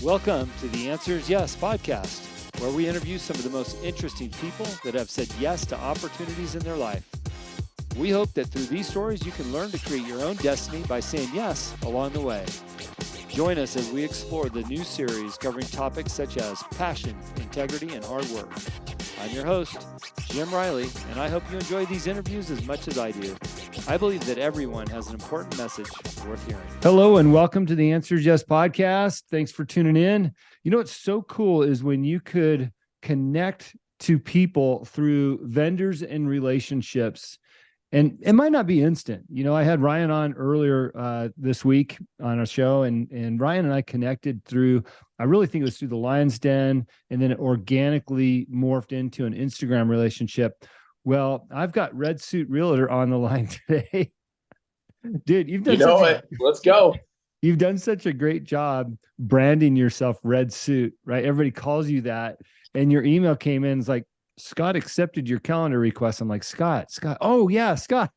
Welcome to the Answers Yes podcast, where we interview some of the most interesting people that have said yes to opportunities in their life. We hope that through these stories, you can learn to create your own destiny by saying yes along the way. Join us as we explore the new series covering topics such as passion, integrity, and hard work. I'm your host, Jim Riley, and I hope you enjoy these interviews as much as I do. I believe that everyone has an important message worth hearing. Hello, and welcome to the Answers Yes podcast. Thanks for tuning in. You know what's so cool is when you could connect to people through vendors and relationships. And it might not be instant. You know, I had Ryan on earlier this week on our show, and Ryan and I connected through, I really think it was through the Lion's Den, and then it organically morphed into an Instagram relationship. Well, I've got Red Suit Realtor on the line today. Dude, Let's go. You've done such a great job branding yourself Red Suit, right? Everybody calls you that. And your email came in, it's like, Scott accepted your calendar request. I'm like, Scott. Oh yeah, Scott.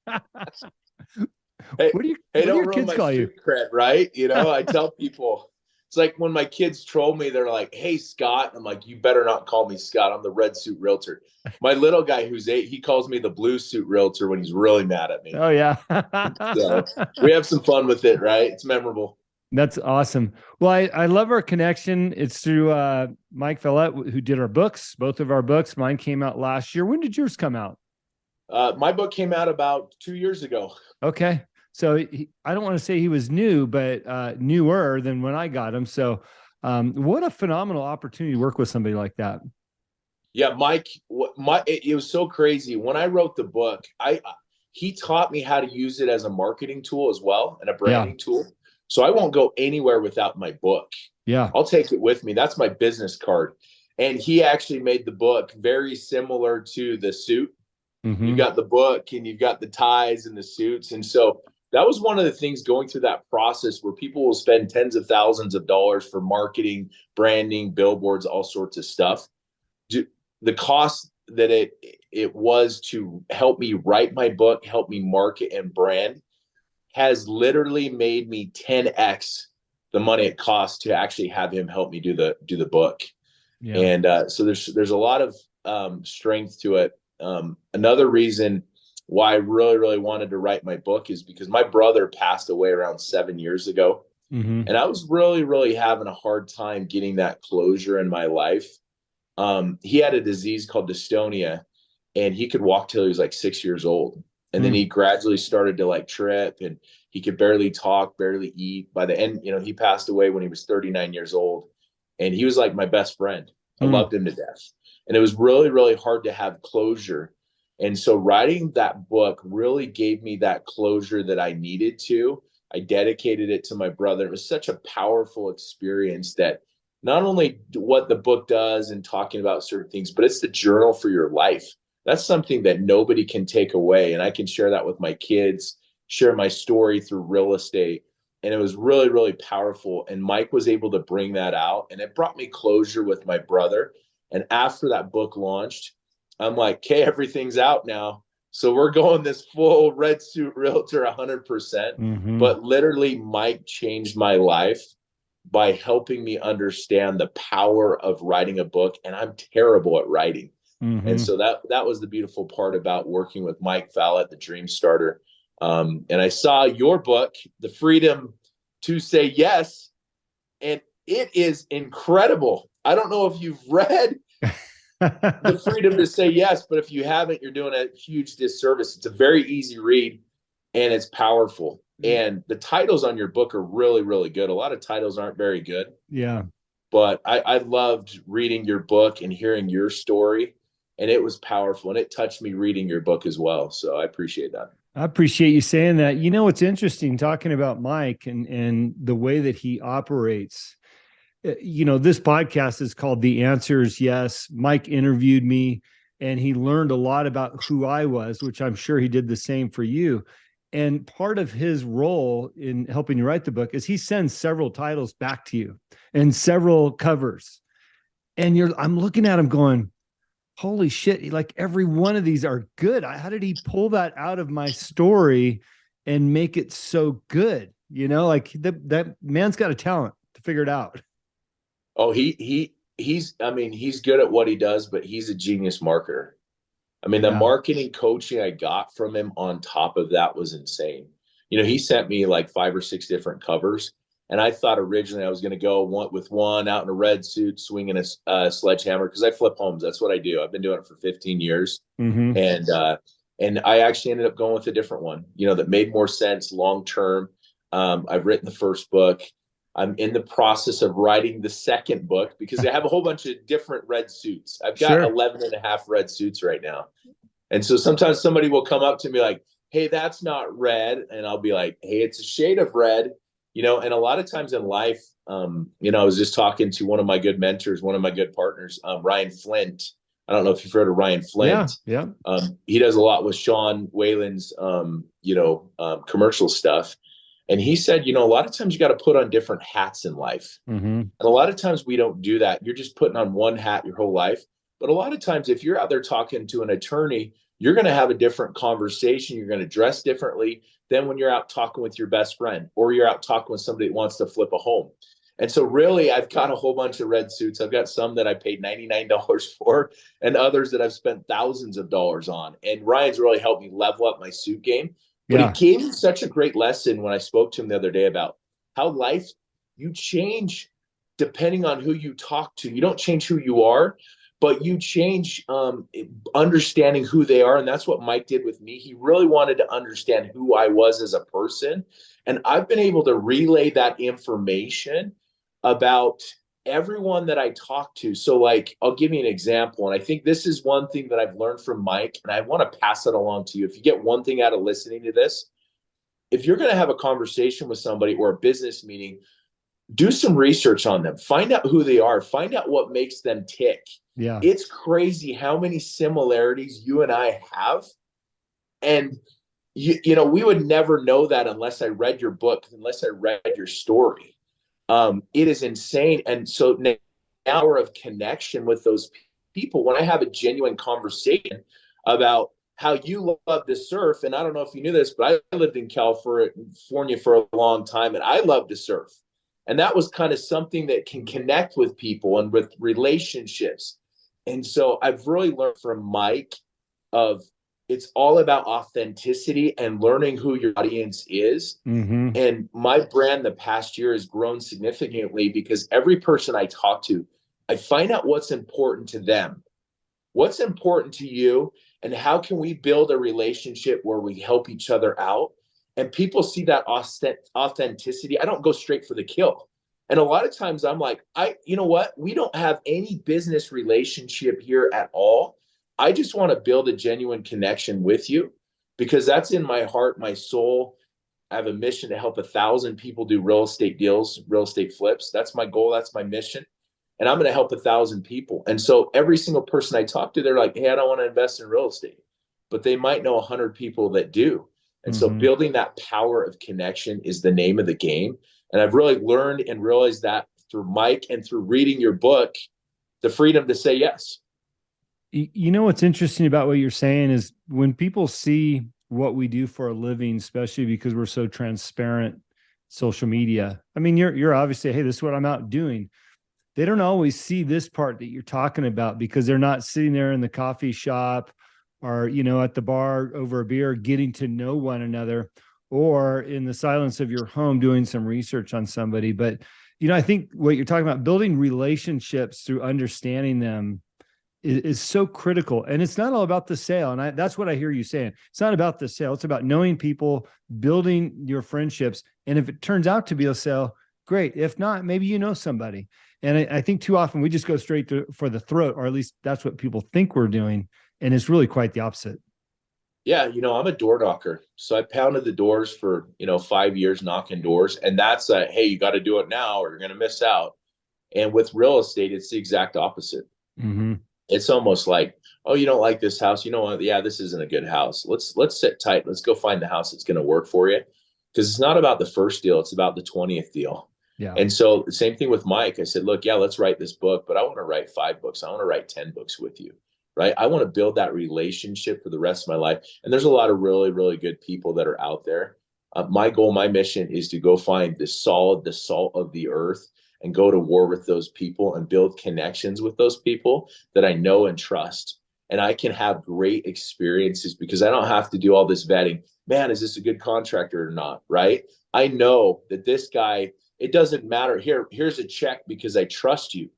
What do your kids call you? Cred, right? You know, I tell people, it's like when my kids troll me, they're like, "Hey, Scott." I'm like, "You better not call me Scott. I'm the Red Suit Realtor." My little guy who's 8, he calls me the Blue Suit Realtor when he's really mad at me. Oh yeah. So we have some fun with it, right? It's memorable. That's awesome. Well, I love our connection. It's through Mike Follett, who did our books, both of our books. Mine came out last year. When did yours come out? My book came out about 2 years ago. Okay. So I don't want to say he was new, but newer than when I got him. So what a phenomenal opportunity to work with somebody like that. Yeah, Mike, it was so crazy. When I wrote the book, he taught me how to use it as a marketing tool as well and a branding tool. So I won't go anywhere without my book. Yeah. I'll take it with me. That's my business card. And he actually made the book very similar to the suit. Mm-hmm. You've got the book and you've got the ties and the suits. And so that was one of the things going through that process where people will spend tens of thousands of dollars for marketing, branding, billboards, all sorts of stuff. The cost that it was to help me write my book, help me market and brand, has literally made me 10x the money it costs to actually have him help me do the book. Yeah. And so there's a lot of strength to it. Another reason why I really, really wanted to write my book is because my brother passed away around 7 years ago. Mm-hmm. And I was really, really having a hard time getting that closure in my life. He had a disease called dystonia, and he could walk till he was like 6 years old. And then he gradually started to like trip, and he could barely talk, barely eat. By the end, he passed away when he was 39 years old, and he was like my best friend. I loved him to death. And it was really, really hard to have closure. And so writing that book really gave me that closure that I needed to. I dedicated it to my brother. It was such a powerful experience that not only what the book does and talking about certain things, but it's the journal for your life. That's something that nobody can take away. And I can share that with my kids, share my story through real estate. And it was really, really powerful. And Mike was able to bring that out. And it brought me closure with my brother. And after that book launched, I'm like, okay, everything's out now. So we're going this full Red Suit Realtor 100%. Mm-hmm. But literally, Mike changed my life by helping me understand the power of writing a book. And I'm terrible at writing. Mm-hmm. And so that was the beautiful part about working with Mike Follett, the Dream Starter. And I saw your book, The Freedom to Say Yes, and it is incredible. I don't know if you've read The Freedom to Say Yes, but if you haven't, you're doing a huge disservice. It's a very easy read, and it's powerful. Mm-hmm. And the titles on your book are really, really good. A lot of titles aren't very good. Yeah. But I loved reading your book and hearing your story. And it was powerful, and it touched me reading your book as well. So I appreciate that. I appreciate you saying that. You know, it's interesting talking about Mike and the way that he operates. You know, this podcast is called The Answers Yes. Mike interviewed me, and he learned a lot about who I was, which I'm sure he did the same for you. And part of his role in helping you write the book is he sends several titles back to you and several covers. And I'm looking at him going, holy shit, like every one of these are good. How did he pull that out of my story and make it so good? You know, like that man's got a talent to figure it out. Oh, I mean, he's good at what he does, but he's a genius marketer. I mean, the Yeah. marketing coaching I got from him on top of that was insane. You know, he sent me like 5 or 6 different covers. And I thought originally I was going to go with one out in a red suit, swinging a sledgehammer, because I flip homes. That's what I do. I've been doing it for 15 years. Mm-hmm. And I actually ended up going with a different one, you know, that made more sense long term. I've written the first book. I'm in the process of writing the second book because I have a whole bunch of different red suits. I've got Sure. 11 and a half red suits right now. And so sometimes somebody will come up to me like, hey, that's not red. And I'll be like, hey, it's a shade of red, you know. And a lot of times in life, you know, I was just talking to one of my good mentors, one of my good partners, Ryan Flint. I don't know if you've heard of Ryan Yeah. Flint. Yeah. He does a lot with Sean Whalen's, commercial stuff. And he said, you know, a lot of times you got to put on different hats in life. Mm-hmm. And a lot of times we don't do that. You're just putting on one hat your whole life. But a lot of times, if you're out there talking to an attorney, you're going to have a different conversation. You're going to dress differently than when you're out talking with your best friend or you're out talking with somebody that wants to flip a home. And so, really, I've got a whole bunch of red suits. I've got some that I paid $99 for and others that I've spent thousands of dollars on. And Ryan's really helped me level up my suit game. But he Yeah. gave me such a great lesson when I spoke to him the other day about how life, you change depending on who you talk to. You don't change who you are, but you change understanding who they are. And that's what Mike did with me. He really wanted to understand who I was as a person. And I've been able to relay that information about everyone that I talk to. So, like, I'll give you an example. And I think this is one thing that I've learned from Mike, and I want to pass it along to you. If you get one thing out of listening to this, if you're going to have a conversation with somebody or a business meeting, do some research on them, find out who they are, find out what makes them tick. Yeah. It's crazy how many similarities you and I have. And you know, we would never know that unless I read your book, unless I read your story. It is insane. And so now we're of connection with those people. When I have a genuine conversation about how you love to surf, and I don't know if you knew this, but I lived in California for a long time, and I love to surf. And that was kind of something that can connect with people and with relationships. And so I've really learned from Mike of it's all about authenticity and learning who your audience is. Mm-hmm. And my brand the past year has grown significantly because every person I talk to, I find out what's important to them, what's important to you, and how can we build a relationship where we help each other out. And people see that authenticity. I don't go straight for the kill. And a lot of times I'm like, you know what? We don't have any business relationship here at all. I just want to build a genuine connection with you because that's in my heart, my soul. I have a mission to help 1,000 people do real estate deals, real estate flips. That's my goal. That's my mission. And I'm going to help 1,000 people. And so every single person I talk to, they're like, hey, I don't want to invest in real estate, but they might know 100 people that do. And so building that power of connection is the name of the game. And I've really learned and realized that through Mike and through reading your book, the freedom to say yes. You know, what's interesting about what you're saying is when people see what we do for a living, especially because we're so transparent, social media. I mean, you're obviously, hey, this is what I'm out doing. They don't always see this part that you're talking about because they're not sitting there in the coffee shop or, you know, at the bar over a beer, getting to know one another, or in the silence of your home doing some research on somebody. But, you know, I think what you're talking about, building relationships through understanding them is so critical. And it's not all about the sale. And that's what I hear you saying. It's not about the sale. It's about knowing people, building your friendships. And if it turns out to be a sale, great. If not, maybe you know somebody. And I think too often we just go straight for the throat, or at least that's what people think we're doing. And it's really quite the opposite. Yeah, you know, I'm a door knocker. So I pounded the doors for, 5 years knocking doors. And that's hey, you got to do it now or you're going to miss out. And with real estate, it's the exact opposite. Mm-hmm. It's almost like, oh, you don't like this house. You know what? Yeah, this isn't a good house. Let's sit tight. Let's go find the house that's going to work for you. Because it's not about the first deal. It's about the 20th deal. Yeah. And so the same thing with Mike. I said, look, yeah, let's write this book, but I want to write 5 books. I want to write 10 books with you. Right. I want to build that relationship for the rest of my life. And there's a lot of really, really good people that are out there. My goal, my mission is to go find the salt of the earth and go to war with those people and build connections with those people that I know and trust. And I can have great experiences because I don't have to do all this vetting. Man, is this a good contractor or not? Right? I know that this guy, it doesn't matter. Here's a check because I trust you.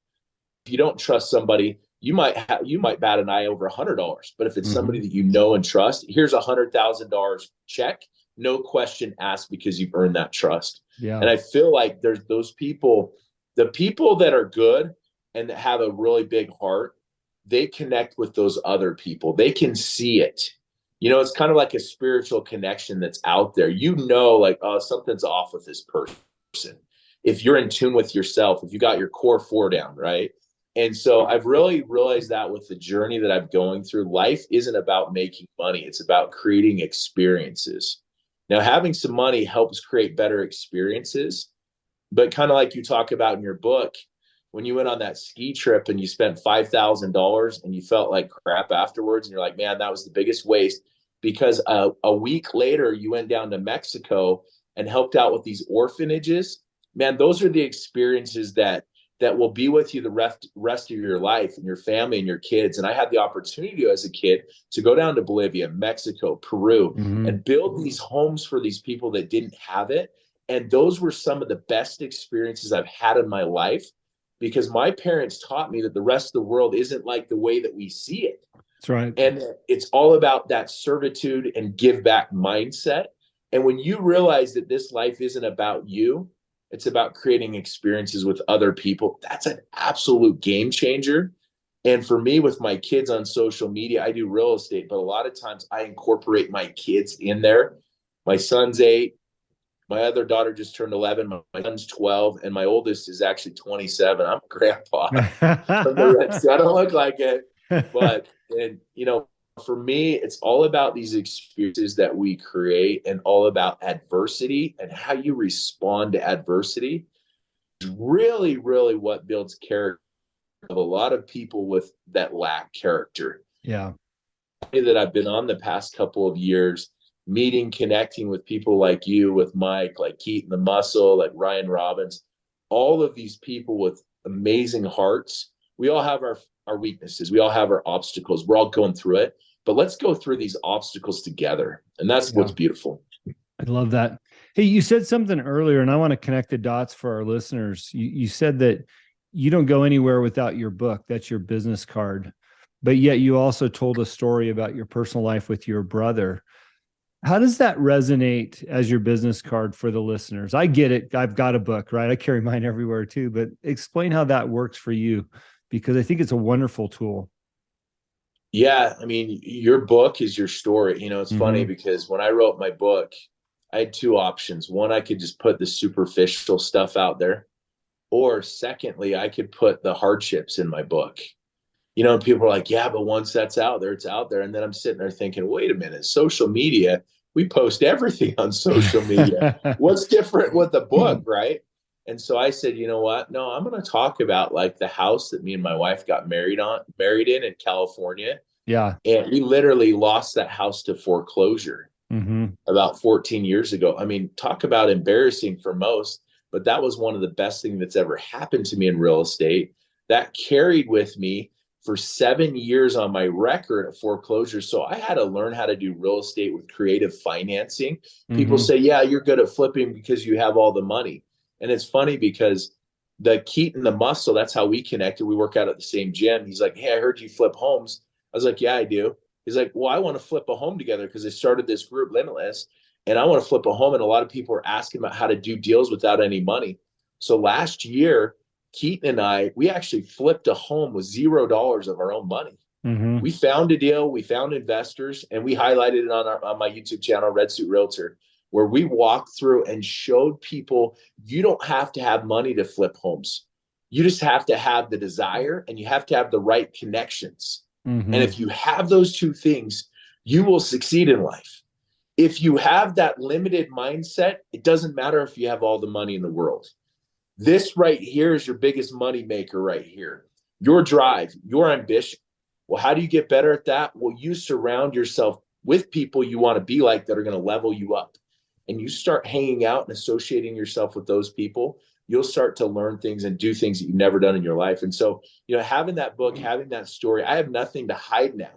If you don't trust somebody, you might bat an eye over $100. But if it's somebody that you know and trust, here's $100,000 check, no question asked, because you've earned that trust. Yeah. And I feel like there's those people, the people that are good and that have a really big heart, they connect with those other people. They can see it. You know, it's kind of like a spiritual connection that's out there. You know, like, oh, something's off with this person. If you're in tune with yourself, if you got your core four down, right? And so I've really realized that with the journey that I'm going through, life isn't about making money. It's about creating experiences. Now, having some money helps create better experiences, but kind of like you talk about in your book, when you went on that ski trip and you spent $5,000 and you felt like crap afterwards, and you're like, man, that was the biggest waste, because a week later you went down to Mexico and helped out with these orphanages. Man, those are the experiences that will be with you the rest of your life, and your family and your kids. And I had the opportunity as a kid to go down to Bolivia, Mexico, Peru, and build these homes for these people that didn't have it. And those were some of the best experiences I've had in my life, because my parents taught me that the rest of the world isn't like the way that we see it. That's right. And it's all about that servitude and give back mindset. And when you realize that this life isn't about you, it's about creating experiences with other people, that's an absolute game changer. And for me, with my kids on social media, I do real estate, but a lot of times I incorporate my kids in there. My son's 8. My other daughter just turned 11. My son's 12, and my oldest is actually 27. I'm a grandpa. So I don't look like it, but, and you know, for me, it's all about these experiences that we create, and all about adversity and how you respond to adversity. Is really, really what builds character of a lot of people with that lack character. Yeah. That I've been on the past couple of years, meeting, connecting with people like you, with Mike, like Keaton the Muscle, like Ryan Robbins, all of these people with amazing hearts. We all have our weaknesses. We all have our obstacles. We're all going through it, but let's go through these obstacles together. And that's what's beautiful. I love that. Hey, you said something earlier, and I want to connect the dots for our listeners. You said that you don't go anywhere without your book. That's your business card. But yet you also told a story about your personal life with your brother. How does that resonate as your business card for the listeners? I get it. I've got a book, right? I carry mine everywhere too, but explain how that works for you, because I think it's a wonderful tool. Yeah. I mean, your book is your story. You know, it's funny because when I wrote my book, I had two options. One, I could just put the superficial stuff out there, or secondly, I could put the hardships in my book. You know, people are like, yeah, but once that's out there, it's out there. And then I'm sitting there thinking, wait a minute, social media, we post everything on social media. What's different with the book, right? And so I said, you know what? No, I'm going to talk about like the house that me and my wife got married in California. Yeah. And we literally lost that house to foreclosure about 14 years ago. I mean, talk about embarrassing for most, but that was one of the best things that's ever happened to me in real estate. That carried with me for 7 years on my record of foreclosure. So I had to learn how to do real estate with creative financing. People say, yeah, you're good at flipping because you have all the money. And it's funny because the Keaton the Muscle, that's how we connected. We work out at the same gym. He's like, hey, I heard you flip homes. I was like, yeah, I do. He's like, well, I want to flip a home together because I started this group, Limitless, and I want to flip a home. And a lot of people are asking about how to do deals without any money. So last year, Keaton and I, we actually flipped a home with $0 of our own money. We found a deal, we found investors, and we highlighted it on my YouTube channel, Red Suit Realtor, where we walked through and showed people you don't have to have money to flip homes. You just have to have the desire, and you have to have the right connections. And if you have those two things, you will succeed in life. If you have that limited mindset, it doesn't matter if you have all the money in the world. This right here is your biggest money maker right here. Your drive, your ambition. Well, how do you get better at that? Well, you surround yourself with people you want to be like that are going to level you up. And you start hanging out and associating yourself with those people. you'll start to learn things and do things that you've never done in your life. And so, having that book, having that story, I have nothing to hide now.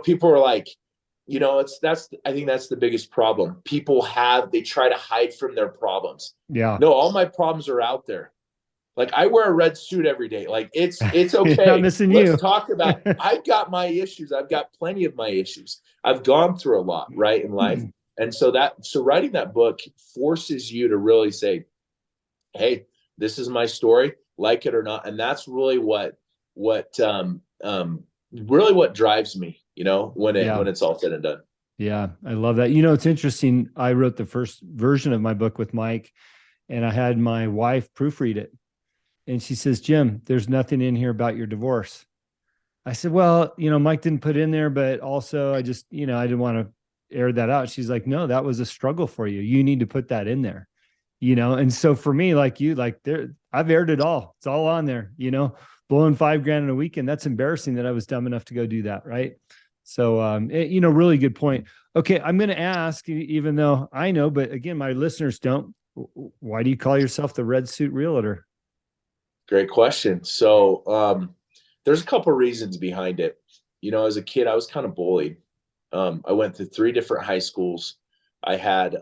People are like, I think that's the biggest problem. They try to hide from their problems. Yeah. No, all my problems are out there. Like, I wear a red suit every day. Like, it's okay. Not missing you. Let's talk about, I've got my issues. I've got plenty of my issues. I've gone through a lot, right, in life. And so writing that book forces you to really say, hey, this is my story, like it or not. And that's really what drives me, when it's all said and done. Yeah, I love that. It's interesting. I wrote the first version of my book with Mike, and I had my wife proofread it. And she says, Jim, there's nothing in here about your divorce. I said, well, Mike didn't put in there, but also I just, I didn't want to air that out. She's like, no, that was a struggle for you. You need to put that in there, And so for me, like you, I've aired it all. It's all on there, blowing $5,000 in a weekend. That's embarrassing that I was dumb enough to go do that. Right. So, really good point. Okay. I'm going to ask, even though I know, but again, my listeners don't, why do you call yourself the Red Suit Realtor? Great question. So, there's a couple of reasons behind it. As a kid, I was kind of bullied. I went to 3 different high schools. I had,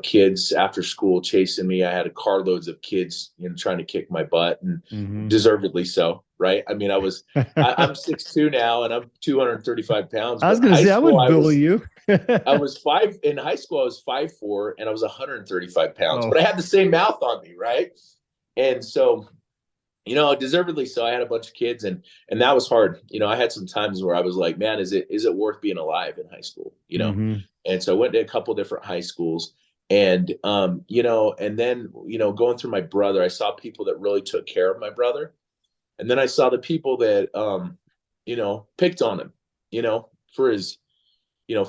kids after school chasing me. I had carloads of kids, trying to kick my butt, and deservedly so. Right. I mean, I'm 6'2" now, and I'm 235 pounds. I was going to say, I wouldn't bully you. I was 5 in high school. I was 5'4", and I was 135 pounds, but I had the same mouth on me. Right. And so, deservedly so. I had a bunch of kids, and that was hard. I had some times where I was like, man, is it worth being alive in high school? And so I went to a couple different high schools, and, and then, going through my brother, I saw people that really took care of my brother. And then I saw the people that, picked on him, for his,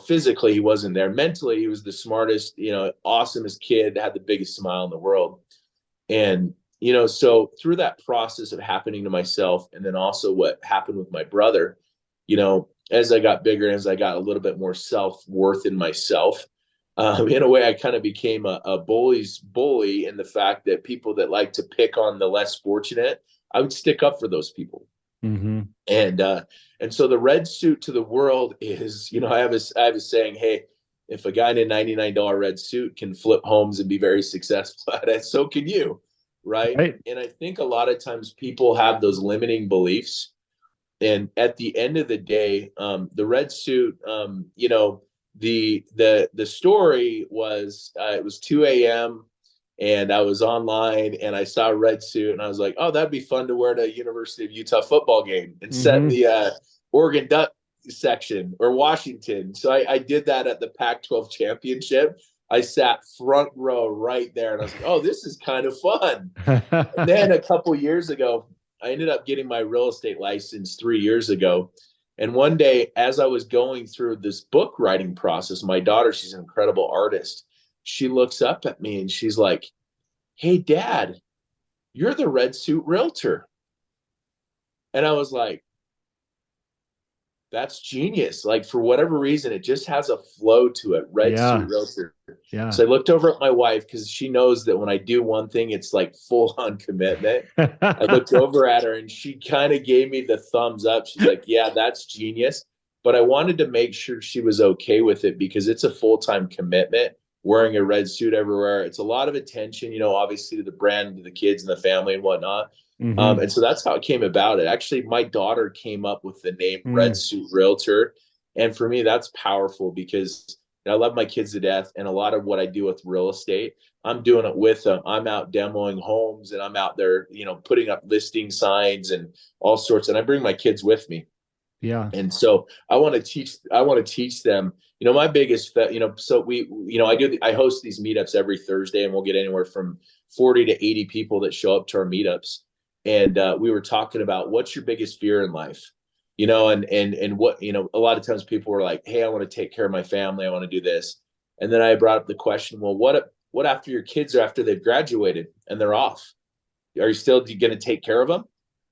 physically, he wasn't there. Mentally, he was the smartest, awesomest kid, had the biggest smile in the world. And, so through that process of happening to myself, and then also what happened with my brother, as I got bigger, as I got a little bit more self-worth in myself, in a way, I kind of became a bully's bully, in the fact that people that like to pick on the less fortunate, I would stick up for those people. And so the red suit to the world is, I have a saying, hey, if a guy in a $99 red suit can flip homes and be very successful at it, so can you. Right. And I think a lot of times people have those limiting beliefs. And at the end of the day, the red suit, the story was, it was 2 a.m. and I was online, and I saw a red suit, and I was like, oh, that'd be fun to wear to a University of Utah football game and set in the Oregon Duck section, or Washington. So I did that at the Pac-12 championship. I sat front row right there, and I was like, oh, this is kind of fun. And then a couple years ago, I ended up getting my real estate license 3 years ago. And one day, as I was going through this book writing process, my daughter, she's an incredible artist. She looks up at me and she's like, hey, Dad, you're the Red Suit Realtor. And I was like, that's genius. Like, for whatever reason, it just has a flow to it. Red Suit Realtor. Yeah. So I looked over at my wife, because she knows that when I do one thing, it's like full on commitment. I looked over at her, and she kind of gave me the thumbs up. She's like, yeah, that's genius. But I wanted to make sure she was okay with it, because it's a full-time commitment, wearing a red suit everywhere. It's a lot of attention, obviously, to the brand, to the kids and the family and whatnot. And so that's how it came about. It actually, my daughter came up with the name Red Suit Realtor. And for me, that's powerful, because I love my kids to death. And a lot of what I do with real estate, I'm doing it with them. I'm out demoing homes, and I'm out there, putting up listing signs and all sorts. And I bring my kids with me. Yeah. And so I want to teach them, my biggest, so I host these meetups every Thursday, and we'll get anywhere from 40 to 80 people that show up to our meetups. And we were talking about, what's your biggest fear in life, and what, a lot of times people were like, hey, I want to take care of my family. I want to do this. And then I brought up the question, well, what after your kids are, after they've graduated and they're off, are you still going to take care of them?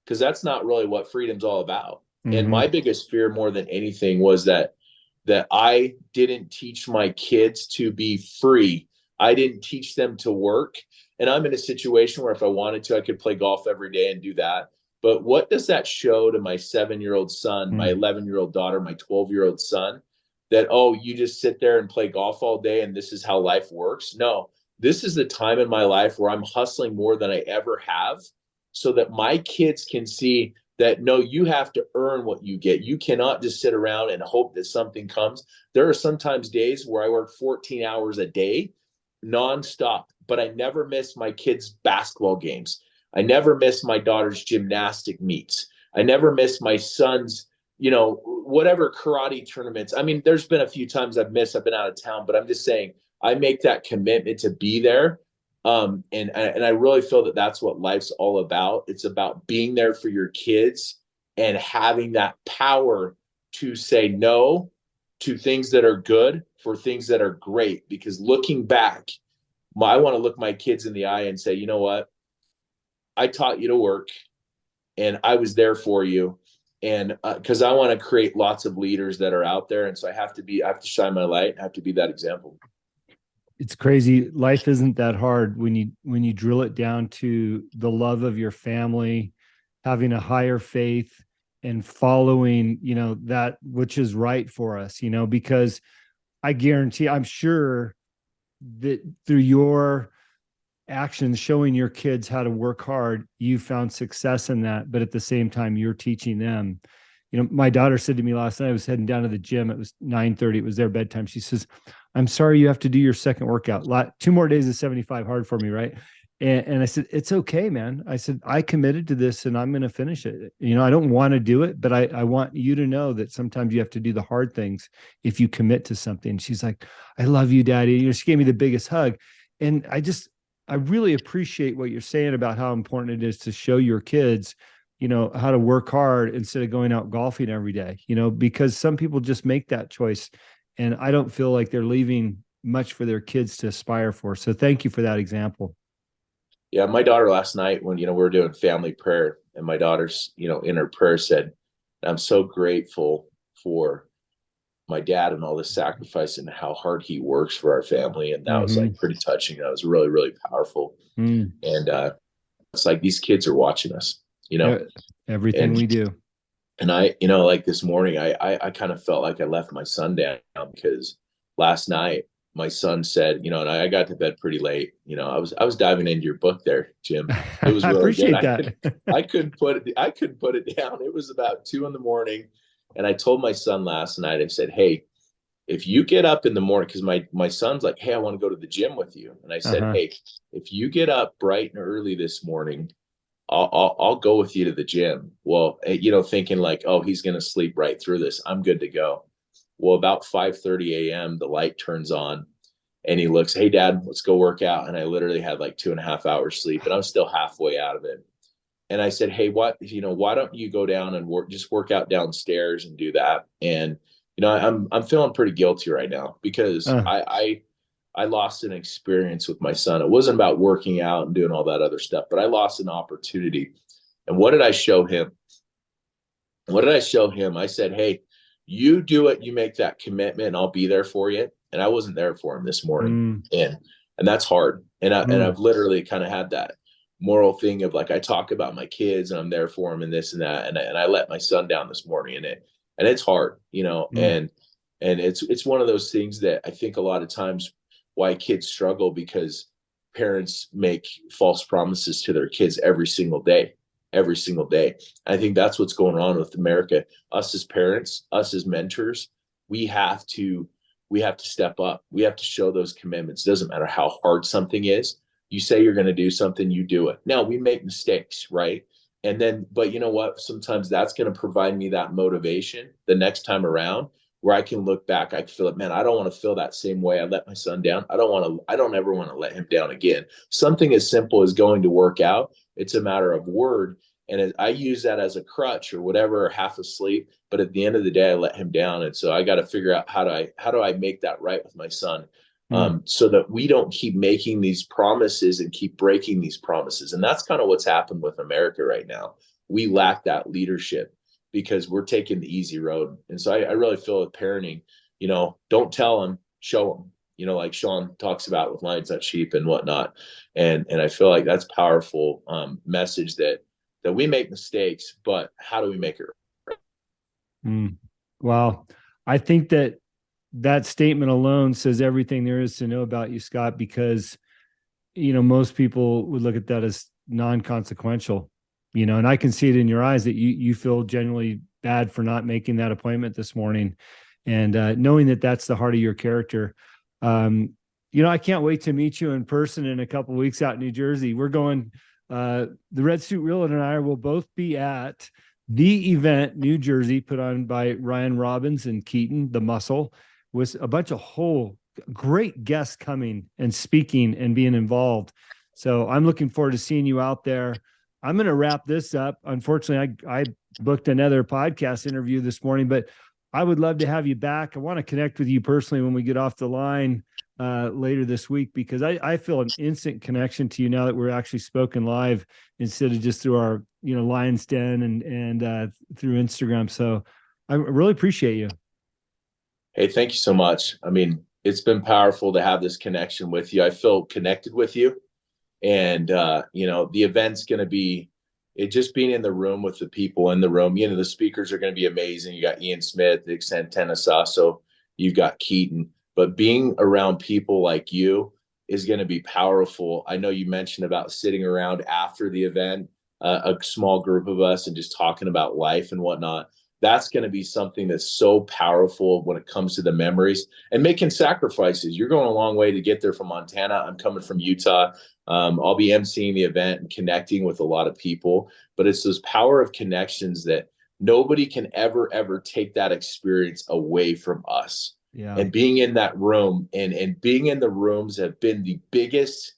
Because that's not really what freedom's all about. And my biggest fear, more than anything, was that I didn't teach my kids to be free. I didn't teach them to work. And I'm in a situation where if I wanted to, I could play golf every day and do that. But what does that show to my 7-year-old son, my 11-year-old daughter, my 12-year-old son, that, oh, you just sit there and play golf all day and this is how life works? No, this is the time in my life where I'm hustling more than I ever have, so that my kids can see that, no, you have to earn what you get. You cannot just sit around and hope that something comes. There are sometimes days where I work 14 hours a day nonstop, but I never miss my kids' basketball games. I never miss my daughter's gymnastic meets. I never miss my son's, whatever karate tournaments. I mean, there's been a few times I've missed, I've been out of town, but I'm just saying I make that commitment to be there. And I really feel that that's what life's all about. It's about being there for your kids and having that power to say no to things that are good for things that are great. Because looking back, I want to look my kids in the eye and say, you know what? I taught you to work and I was there for you. And because I want to create lots of leaders that are out there. And so I have to shine my light. I have to be that example. It's crazy. Life isn't that hard when you drill it down to the love of your family, having a higher faith, and following, that which is right for us, because I guarantee, I'm sure that through your actions showing your kids how to work hard, you found success in that. But at the same time, you're teaching them. My daughter said to me last night, I was heading down to the gym. It was 9:30. It was their bedtime. She says, I'm sorry you have to do your second workout. 2 more days of 75 hard for me, right? And I said, it's okay, man. I said, I committed to this and I'm going to finish it. I don't want to do it, but I want you to know that sometimes you have to do the hard things if you commit to something. She's like, I love you, Daddy. She gave me the biggest hug. And I really appreciate what you're saying about how important it is to show your kids, how to work hard instead of going out golfing every day, because some people just make that choice. And I don't feel like they're leaving much for their kids to aspire for. So thank you for that example. Yeah. My daughter last night when, we were doing family prayer, and my daughter's, in her prayer said, I'm so grateful for my dad and all the sacrifice and how hard he works for our family. And that was like pretty touching. That was really, really powerful. And it's like, these kids are watching us, everything we do. And I, like this morning, I kind of felt like I left my son down, because last night my son said, and I got to bed pretty late. I was diving into your book there, Jim. It was really I appreciate that. I couldn't put it down. It was about 2 a.m. And I told my son last night, I said, hey, if you get up in the morning, because my son's like, hey, I want to go to the gym with you. And I said, hey, if you get up bright and early this morning, I'll go with you to the gym. Well, thinking like, oh, he's going to sleep right through this. I'm good to go. Well, about 5:30 a.m., the light turns on and he looks, hey, Dad, let's go work out. And I literally had like 2.5 hours sleep, and I'm still halfway out of it. And I said, hey, why don't you go down and work out downstairs and do that? And, I'm feeling pretty guilty right now, because I lost an experience with my son. It wasn't about working out and doing all that other stuff, but I lost an opportunity. And what did I show him? I said, hey, you do it. You make that commitment and I'll be there for you. And I wasn't there for him this morning. And that's hard. And I've literally kind of had that moral thing of like, I talk about my kids and I'm there for them and this and that. And I let my son down this morning, and it's hard, and it's one of those things that I think a lot of times why kids struggle, because parents make false promises to their kids every single day. I think that's what's going on with America. Us as parents, us as mentors, we have to step up. We have to show those commitments. It doesn't matter how hard something is. You say you're going to do something, you do it. Now we make mistakes, right? And then, but you know what? Sometimes that's going to provide me that motivation the next time around, where I can look back. I can feel it, man, I don't want to feel that same way I let my son down. I don't ever want to let him down again. Something as simple as going to work out. It's a matter of word. And I use that as a crutch or whatever, or half asleep. But at the end of the day, I let him down. And so I got to figure out how do I make that right with my son, so that we don't keep making these promises and keep breaking these promises. And that's kind of what's happened with America right now. We lack that leadership because we're taking the easy road. And so I really feel with parenting, don't tell them, show them. like Sean talks about with Lions Not Sheep and whatnot. And I feel like that's powerful message that we make mistakes, but how do we make it right? Wow. I think that statement alone says everything there is to know about you, Scott, because, most people would look at that as non-consequential, and I can see it in your eyes that you feel genuinely bad for not making that appointment this morning. And knowing that that's the heart of your character. I can't wait to meet you in person in a couple of weeks out in New Jersey. We're going, the Red Suit Realtor and I will both be at the event, New Jersey, put on by Ryan Robbins and Keaton, the Muscle, with a bunch of whole great guests coming and speaking and being involved. So I'm looking forward to seeing you out there. I'm going to wrap this up. Unfortunately, I booked another podcast interview this morning, but I would love to have you back. I want to connect with you personally when we get off the line later this week, because I feel an instant connection to you now that we're actually spoken live instead of just through our, Lion's Den and through Instagram. So I really appreciate you. Hey, thank you so much. I mean, it's been powerful to have this connection with you. I feel connected with you. And, the event's going to be just being in the room with the people in the room. The speakers are going to be amazing. You got Ian Smith, Santana Sasso, you've got Keaton. But being around people like you is going to be powerful. I know you mentioned about sitting around after the event, a small group of us, and just talking about life and whatnot. That's going to be something that's so powerful when it comes to the memories and making sacrifices. You're going a long way to get there from Montana. I'm coming from Utah. I'll be emceeing the event and connecting with a lot of people, but it's this power of connections that nobody can ever take that experience away from us. Yeah. And being in that room and being in the rooms have been the biggest,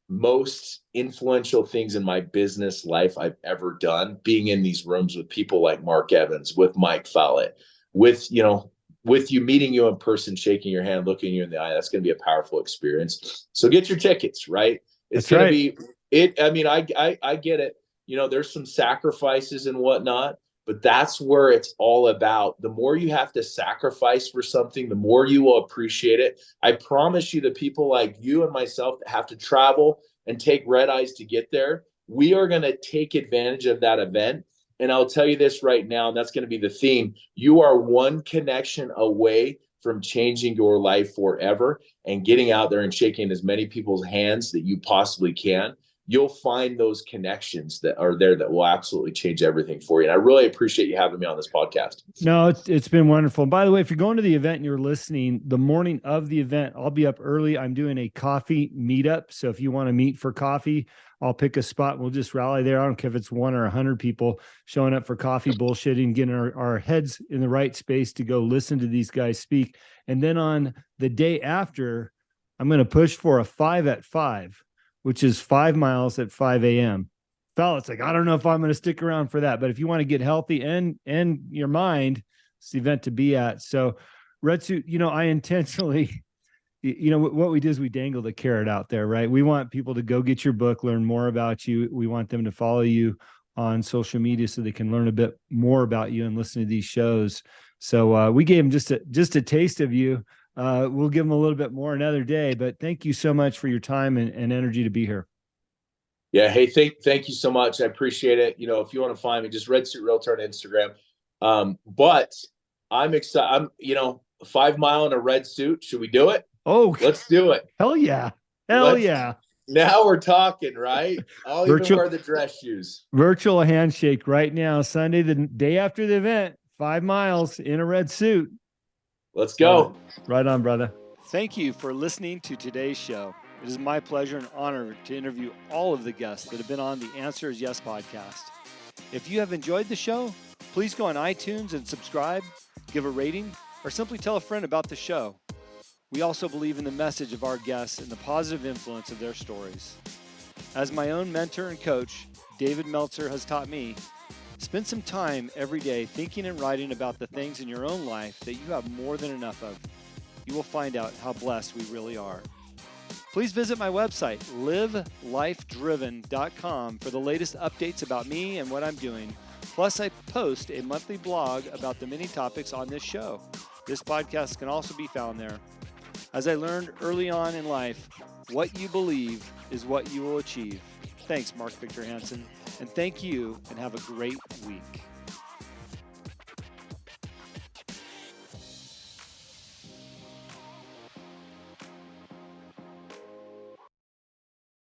most influential things in my business life I've ever done. Being in these rooms with people like Mark Evans, with Mike Follett, with you, meeting you in person, shaking your hand, looking you in the eye. That's going to be a powerful experience. So get your tickets, right? It's going to be it. I mean, I get it. There's some sacrifices and whatnot, but that's where it's all about. The more you have to sacrifice for something, the more you will appreciate it. I promise you, the people like you and myself that have to travel and take red eyes to get there, we are going to take advantage of that event. And I'll tell you this right now, and that's going to be the theme. You are one connection away from changing your life forever and getting out there and shaking as many people's hands that you possibly can. You'll find those connections that are there that will absolutely change everything for you. And I really appreciate you having me on this podcast. No, it's been wonderful. And by the way, if you're going to the event and you're listening, the morning of the event, I'll be up early. I'm doing a coffee meetup. So if you want to meet for coffee, I'll pick a spot. We'll just rally there. I don't care if it's 1 or 100 people showing up for coffee, bullshitting, getting our heads in the right space to go listen to these guys speak. And then on the day after, I'm going to push for a 5 at 5, which is 5 miles at 5 a.m. It's like, I don't know if I'm going to stick around for that, but if you want to get healthy and your mind, it's the event to be at. So Red Suit, I intentionally, what we do is we dangle the carrot out there, right? We want people to go get your book, learn more about you. We want them to follow you on social media so they can learn a bit more about you and listen to these shows. So we gave them just a taste of you. We'll give them a little bit more another day, but thank you so much for your time and energy to be here. Yeah. Hey, thank you so much. I appreciate it. If you want to find me, just Red Suit Realtor on Instagram. But I'm excited. 5 mile in a red suit. Should we do it? Oh, let's do it. Hell yeah. Yeah. Now we're talking, right? I'll even wear the dress shoes. Virtual handshake right now, Sunday, the day after the event, 5 miles in a red suit. Let's go. Right on, brother. Thank you for listening to today's show. It is my pleasure and honor to interview all of the guests that have been on the Answer is Yes podcast. If you have enjoyed the show, please go on iTunes and subscribe, give a rating, or simply tell a friend about the show. We also believe in the message of our guests and the positive influence of their stories. As my own mentor and coach, David Meltzer, has taught me, spend some time every day thinking and writing about the things in your own life that you have more than enough of. You will find out how blessed we really are. Please visit my website, livelifedriven.com, for the latest updates about me and what I'm doing. Plus, I post a monthly blog about the many topics on this show. This podcast can also be found there. As I learned early on in life, what you believe is what you will achieve. Thanks, Mark Victor Hansen, and thank you, and have a great week.